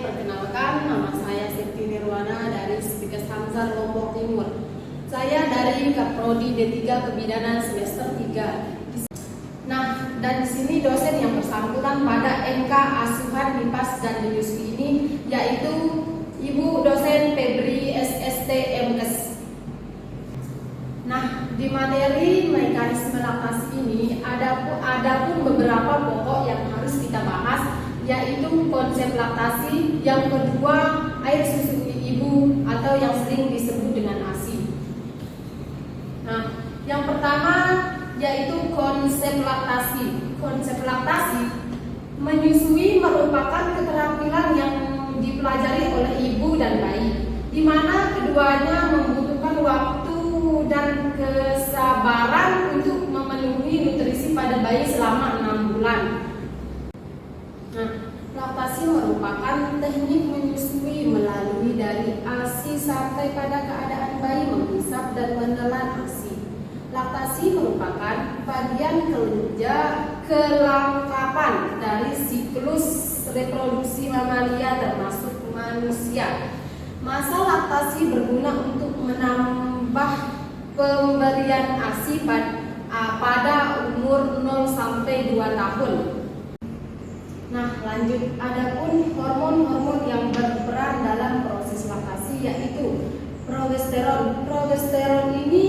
perkenalkan, nama saya Siti Nirwana dari Spikes Hamzah Lombok Timur. Saya dari Kaprodi D3 Kebidanan semester 3. Nah, dan di sini dosen yang bersangkutan pada MK Asuhan MIPAS dan Menyusui ini yaitu Ibu dosen Febri SST MKes. Nah, di materi mekanisme laktasi ini ada pun beberapa pokok yang harus kita bahas, yaitu konsep laktasi, yang kedua air susu ibu atau yang sering disebut dengan ASI. Nah, yang pertama yaitu konsep laktasi. Konsep laktasi, menyusui merupakan keterampilan yang dipelajari oleh ibu dan bayi, di mana keduanya membutuhkan waktu dan kesabaran untuk memenuhi nutrisi pada bayi selama 6 bulan. Nah, laktasi merupakan teknik menyusui melalui dari ASI sampai pada keadaan bayi menghisap dan menelan ASI. Laktasi merupakan bagian kelengkapan dari siklus reproduksi mamalia termasuk manusia. Masa laktasi berguna untuk menambah pemberian ASI pada umur 0 sampai 2 tahun. Nah, lanjut, adapun hormon-hormon yang berperan dalam proses laktasi yaitu progesteron. Progesteron ini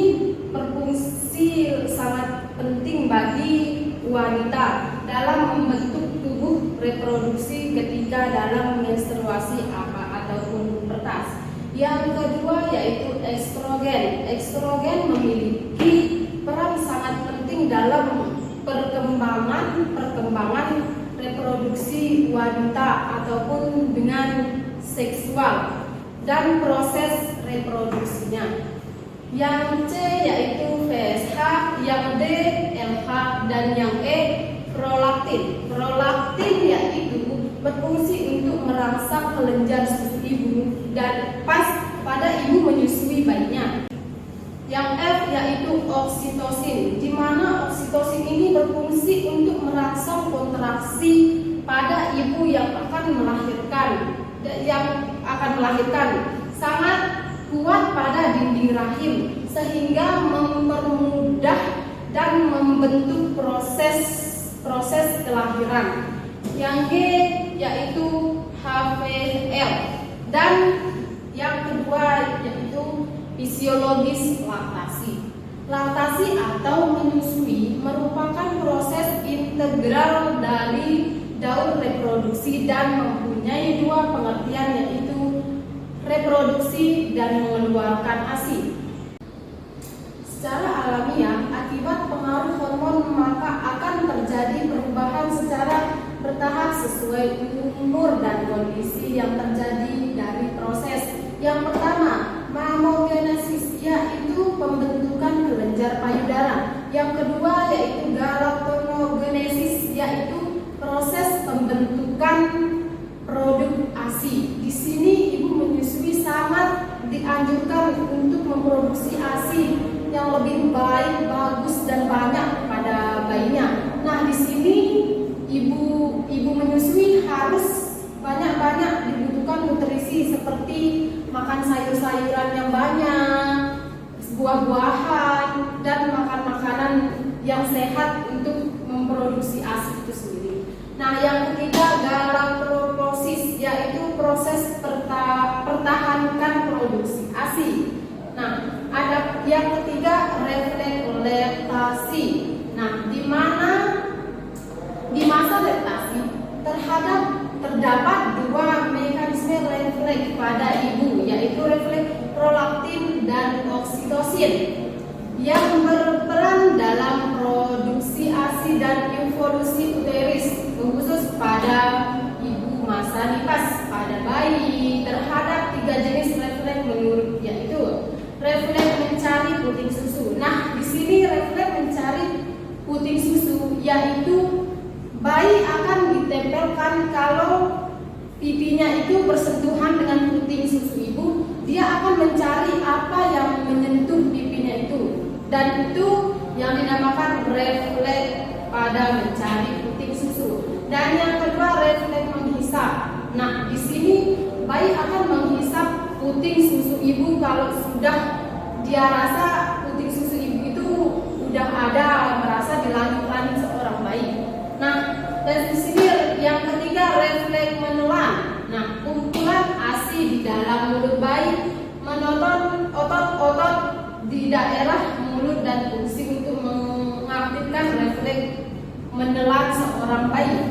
berfungsi sangat penting bagi wanita dalam membentuk tubuh reproduksi ketika dalam menstruasi ataupun pertas. Yang kedua yaitu estrogen. Estrogen memiliki peran sangat penting dalam perkembangan reproduksi wanita ataupun dengan seksual dan proses reproduksinya. Yang C yaitu FSH, yang D LH, dan yang E prolaktin. Prolaktin yaitu berfungsi untuk merangsang kelenjar susu ibu dan pas pada ibu menyusui bayinya. Yang F yaitu oksitosin, di mana oksitosin ini berfungsi untuk merangsang kontraksi pada ibu yang akan melahirkan, sangat kuat pada dinding rahim sehingga mempermudah dan membentuk proses kelahiran. Yang G yaitu HVL, dan yang kedua yaitu fisiologis laktasi. Laktasi atau menyusui merupakan proses integral dari daur reproduksi dan mempunyai dua pengertian, yaitu reproduksi dan mengeluarkan ASI. Secara alamiah, akibat pengaruh hormon maka akan terjadi perubahan secara bertahap sesuai umur dan kondisi yang terjadi dari proses. Yang pertama, mamogenesis, yaitu pembentukan kelenjar payudara. Yang kedua yaitu galaktonogenesis, yaitu proses pembentukan produk ASI. Di sini ibu menyusui sangat dianjurkan untuk memproduksi ASI yang lebih baik, bagus, dan banyak pada bayinya. Nah, di sini ibu menyusui harus banyak-banyak dibutuhkan nutrisi seperti makan sayur-sayuran yang banyak, buah-buahan, dan makan makanan yang sehat untuk memproduksi ASI itu sendiri. Nah, yang ketiga galaktoprosis, yaitu proses pertahankan produksi ASI. Nah, ada yang ketiga refleks laktasi. Nah, di mana di masa laktasi terdapat dua mekanisme refleks pada ibu, yaitu refleks prolaktin dan oksitosin yang berperan dalam produksi ASI dan evolusi uteris, khusus pada ibu masa nifas. Pada bayi terhadap 3 jenis refleks menurut, yaitu refleks mencari puting susu. Nah, di sini refleks mencari puting susu yaitu bayi akan ditempelkan kalau pipinya itu bersentuhan dengan puting susu ibu, dia akan mencari apa yang menyentuh pipinya itu, dan itu yang dinamakan refleks pada mencari puting susu. Dan yang kedua refleks menghisap. Nah, di sini bayi akan menghisap puting susu ibu kalau sudah dia rasa puting susu ibu itu udah ada, merasa di langit-langit seorang bayi. Nah, dan di sini yang ketiga, refleks menelan. Nah, kumpulan ASI di dalam mulut bayi menonton otot-otot di daerah mulut dan fungsi untuk mengaktifkan refleks menelan seorang bayi.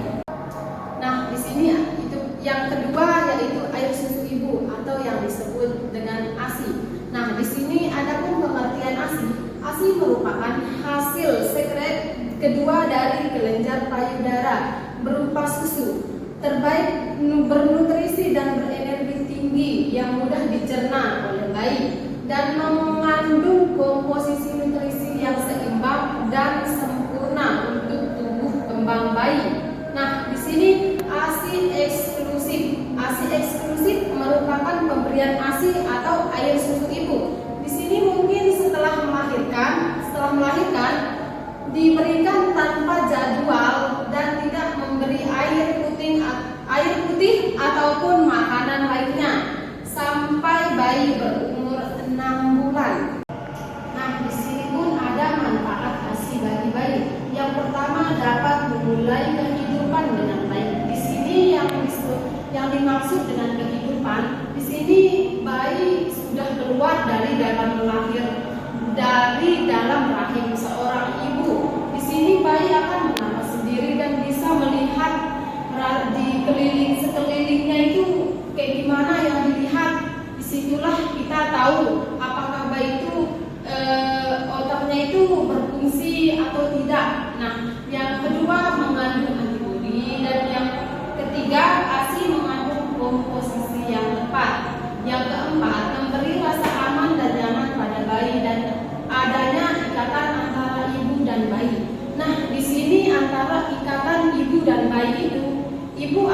Nah, di sini itu yang kedua yaitu air susu ibu atau yang disebut dengan ASI. Nah, di sini ada pun pengertian ASI. ASI merupakan hasil sekret kedua dari kelenjar payudara berupa susu terbaik, bernutrisi dan berenergi tinggi yang mudah dicerna oleh bayi dan mengandung komposisi nutrisi yang seimbang dan sempurna untuk tubuh kembang bayi. Nah, di sini ASI eksklusif. ASI eksklusif merupakan pemberian ASI atau air susu ibu. Di sini mungkin setelah melahirkan diberikan tanpa jadwal dan tidak memberi air putih ataupun makanan lainnya sampai bayi berumur 6 bulan. Nah, di sini pun ada manfaat ASI bagi bayi. Yang pertama, dapat memulai kehidupan dengan baik. Di sini yang dimaksud dengan kehidupan, di sini bayi sudah keluar dari dalam rahim seorang ibu. Di sini bayi akan bernafas sendiri dan bisa melihat di sekelilingnya itu kayak gimana yang dilihat. Disitulah kita tahu apakah bayi itu otaknya itu berfungsi atau tidak. Nah, yang kedua mengandung antibodi dan yang ketiga ASI mengandung komposisi yang tepat. Yang keempat memberi rasa aman dan nyaman pada bayi dan adanya ikatan antara ibu dan bayi. Nah, di sini antara ikatan ibu dan bayi itu, ibu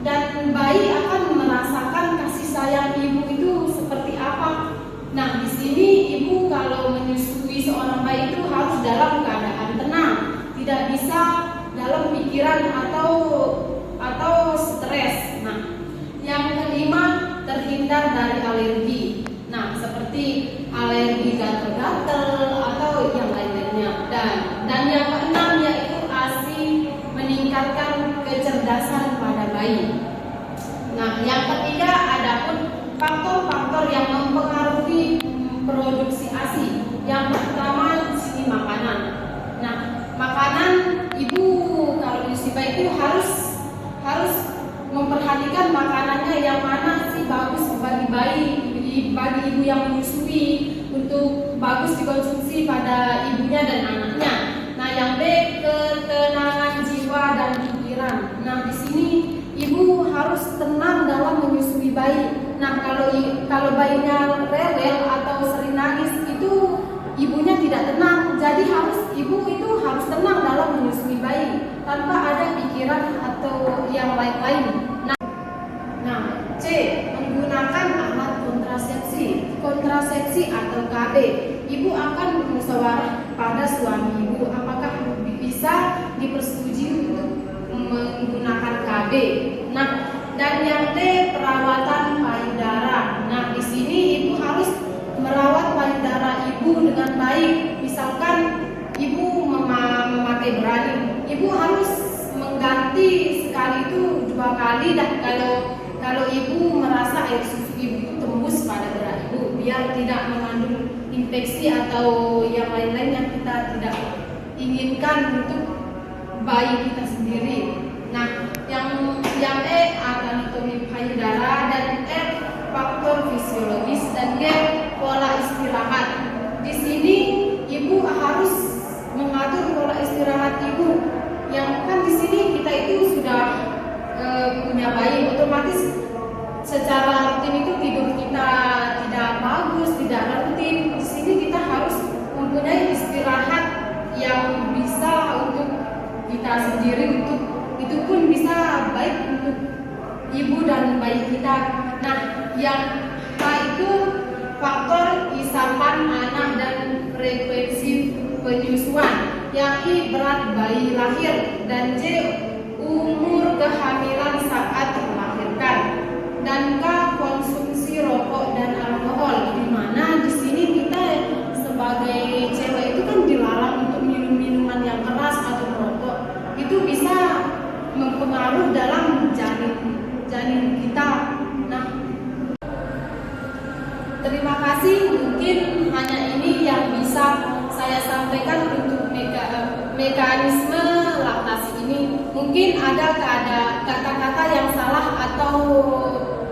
dan bayi akan merasakan kasih sayang ibu itu seperti apa. Nah, di sini ibu kalau menyusui seorang bayi itu harus dalam keadaan tenang, tidak bisa dalam pikiran atau stres. Nah, yang kelima terhindar dari alergi. Nah, seperti alergi gatal-gatal atau yang lainnya. Dan yang keenam yaitu ASI meningkatkan kecerdasan pada bayi. Nah, yang ketiga adapun faktor-faktor yang mempengaruhi produksi ASI. Yang pertama di sini makanan. Nah, makanan ibu kalau menyusui bayi itu harus memperhatikan makanannya yang mana sih bagus bagi bayi, bagi ibu yang menyusui untuk bagus dikonsumsi pada ibunya dan anaknya. Nah, yang B ketenangan jiwa dan pikiran. Nah, di sini ibu harus tenang dalam menyusui bayi. Nah, kalau bayinya rewel atau sering nangis itu ibunya tidak tenang. Jadi ibu itu harus tenang dalam menyusui bayi tanpa ada pikiran atau yang lain-lain. Nah, C menggunakan alat kontrasepsi atau KB. Ibu akan bermusyawarah pada suami ibu apakah bisa dipersetujui untuk menggunakan KB. Nah, dan yang D perawatan payudara. Nah, di sini ibu harus merawat payudara ibu dengan baik. Misalkan ibu memakai berani, ibu harus mengganti sekali itu 2 kali dah kalau ibu merasa air susu ibu itu tembus pada darah ibu, biar tidak mengandung infeksi atau yang lain-lain yang kita tidak inginkan untuk bayi kita sendiri. Nah, yang E anatomi payudara dan F faktor fisiologis dan G pola istirahat. Di sini ibu harus mengatur pola istirahat ibu. Yang kan di sini kita itu sudah punya bayi, otomatis secara rutin itu tidur kita tidak bagus, tidak rutin. Di sini kita harus mempunyai istirahat yang bisa untuk kita sendiri, untuk itu pun bisa baik untuk ibu dan bayi kita. Nah, yang H itu faktor isapan anak dan frekuensi penyusuan. Yang I berat bayi lahir dan J umur kehamilan saat melahirkan. Dan K berpengaruh dalam janin kita. Nah, terima kasih. Mungkin hanya ini yang bisa saya sampaikan untuk mekanisme laktasi ini. Mungkin ada kata-kata yang salah atau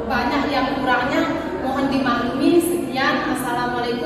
banyak yang kurangnya, mohon dimaklumi. Sekian, assalamualaikum.